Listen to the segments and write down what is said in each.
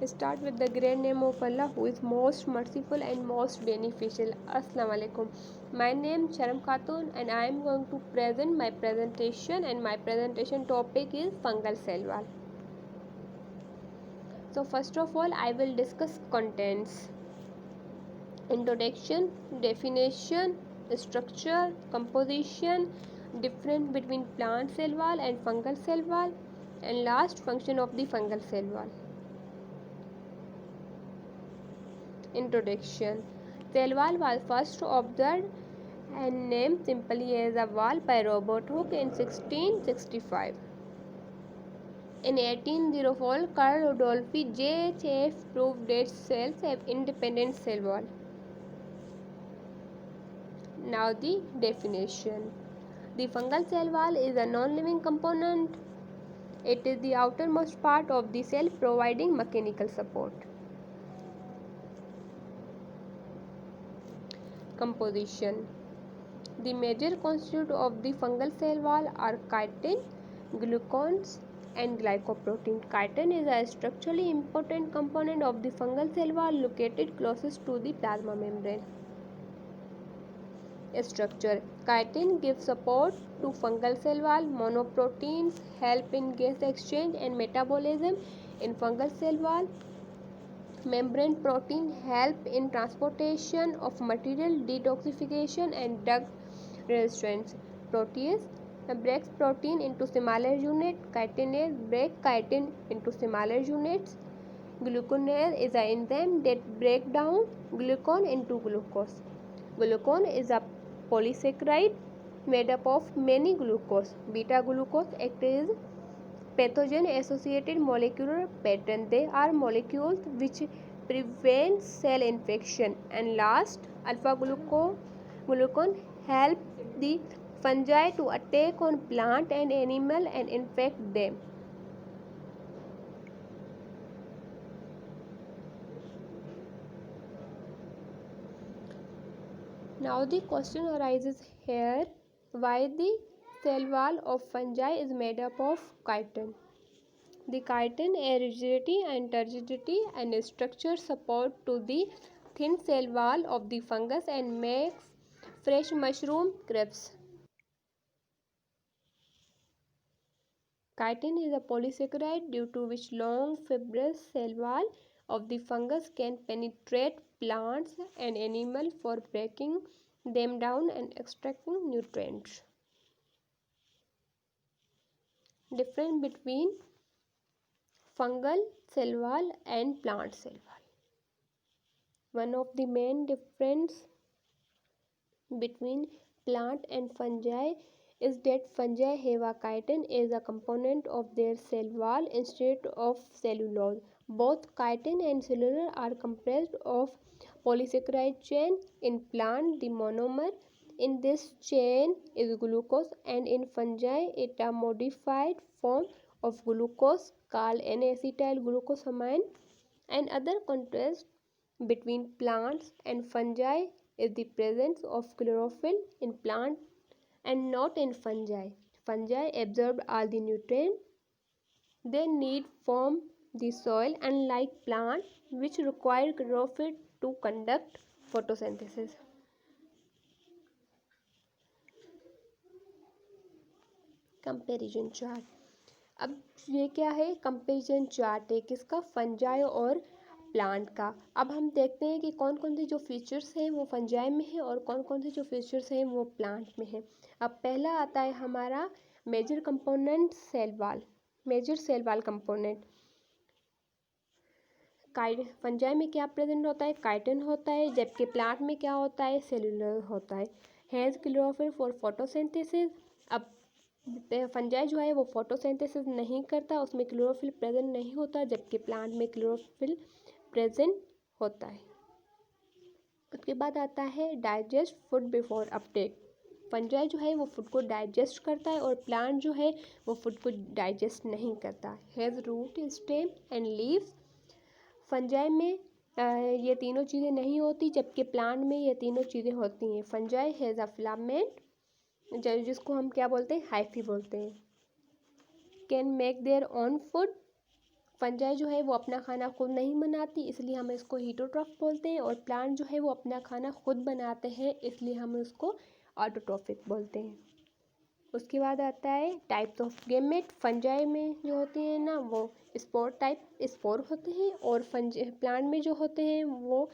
Start with the great name of Allah who is most merciful and most beneficial. Assalamu alaikum. My name is Sharam Khatun and I am going to present my presentation, and my presentation topic is fungal cell wall. So first of all I will discuss contents. Introduction, definition, structure, composition, difference between plant cell wall and fungal cell wall, and last function of the fungal cell wall. Introduction. Cell wall was first observed and named simply as a wall by Robert Hooke in 1665. In 1804, Carl Rudolphi JHF proved that cells have independent cell wall. Now the definition. The fungal cell wall is a non-living component. It is the outermost part of the cell providing mechanical support. Composition. The major constituents of the fungal cell wall are chitin, glucans, and glycoprotein. Chitin is a structurally important component of the fungal cell wall located closest to the plasma membrane. Structure. Chitin gives support to fungal cell wall. Monoproteins help in gas exchange and metabolism in fungal cell wall. Membrane protein help in transportation of material, detoxification, and drug resistance. Protease breaks protein into smaller units. Chitinase breaks chitin into smaller units. Glucanase is an enzyme that breaks down glucose into glucose. Glucose is a polysaccharide made up of many glucose. Beta glucose acts as pathogen associated molecular pattern. They are molecules which prevent cell infection. And last, alpha glucan help the fungi to attack on plant and animal and infect them. Now the question arises here, why the cell wall of fungi is made up of chitin. The chitin adds rigidity and turgidity and structure support to the thin cell wall of the fungus and makes fresh mushroom grapes. Chitin is a polysaccharide due to which long fibrous cell wall of the fungus can penetrate plants and animals for breaking them down and extracting nutrients. Difference between fungal cell wall and plant cell wall. One of the main difference between plant and fungi is that fungi have a chitin as a component of their cell wall instead of cellulose. Both chitin and cellulose are composed of polysaccharide chain. In plant, the monomer in this chain is glucose, and in fungi it a modified form of glucose called N-acetyl glucosamine. And other contrast between plants and fungi is the presence of chlorophyll in plant and not in fungi. Fungi absorb all the nutrients they need from the soil, unlike plants which require chlorophyll to conduct photosynthesis. Comparison chart. अब ये क्या है, comparison chart है किसका, fungi और plant का. अब हम देखते हैं कि कौन कौन से जो फीचर्स हैं वो फंजाई में है और कौन कौन से जो फीचर्स हैं वो प्लांट में है. अब पहला आता है हमारा major component cell wall. Major cell wall component. Fungi में क्या प्रेजेंट होता है, काइटिन होता है, जबकि प्लांट में क्या होता है, सेलुलर होता है. Has chlorophyll for photosynthesis. अब फंजाई जो है वो फोटोसिंथेसिस नहीं करता, उसमें क्लोरोफिल प्रेजेंट नहीं होता, जबकि प्लांट में क्लोरोफिल प्रेजेंट होता है. उसके बाद आता है digest food before Uptake. Fungi जो है वो फूड को डाइजेस्ट करता है और प्लांट जो है वो फूड को डाइजेस्ट नहीं करता. Has root, stem and leaves. Fungi में ये तीनों चीज़ें नहीं होती, जबकि प्लांट में ये तीनों चीज़ें होती हैं. फंजाई हैज़ अ फिलामेंट, जिसको हम क्या बोलते हैं, हाइफी बोलते हैं. Can make their own food. Fungi जो है वो अपना खाना खुद नहीं बनाती, इसलिए हम इसको हीटोट्रॉफ बोलते हैं। और प्लांट जो है वो अपना खाना खुद बनाते हैं, इसलिए हम उसको ऑटोट्रॉफिक बोलते हैं। उसके बाद आता है टाइप्स ऑफ गेमेट। फंजाई में जो होते हैं ना वो स्पोर टाइप स्पोर होते हैं, और प्लांट में जो होते हैं वो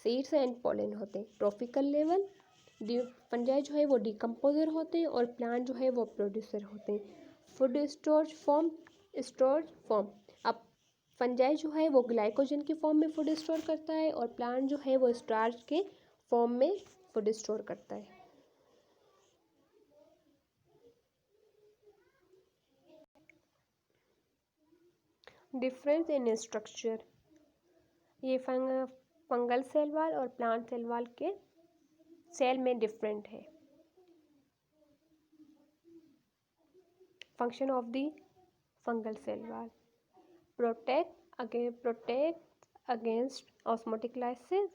सीड्स एंड पोलन होते हैं। ट्रॉपिकल लेवल फंजाई जो है वो डिकम्पोजर होते हैं, और प्लांट जो है वो प्रोड्यूसर होते हैं। Food storage form. अब फंजाई जो है वो ग्लाइकोजन की फॉर्म में फूड स्टोर करता है, और प्लांट जो है वो स्टार्च के फॉर्म में फूड स्टोर करता है। Difference in structure. ये फंगल सेल वॉल और प्लांट सेल वॉल के सेल में डिफरेंट है। Function of the fungal cell wall: protect against osmotic lysis,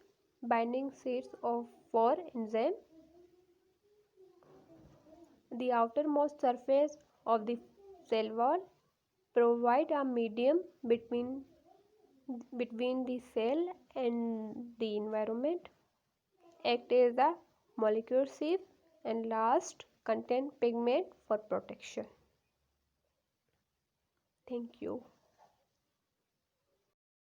binding seeds of for enzyme. The outermost surface of the cell wall provide a medium between the cell and the environment, act as a molecular sieve, and last contain pigment for protection. Thank you.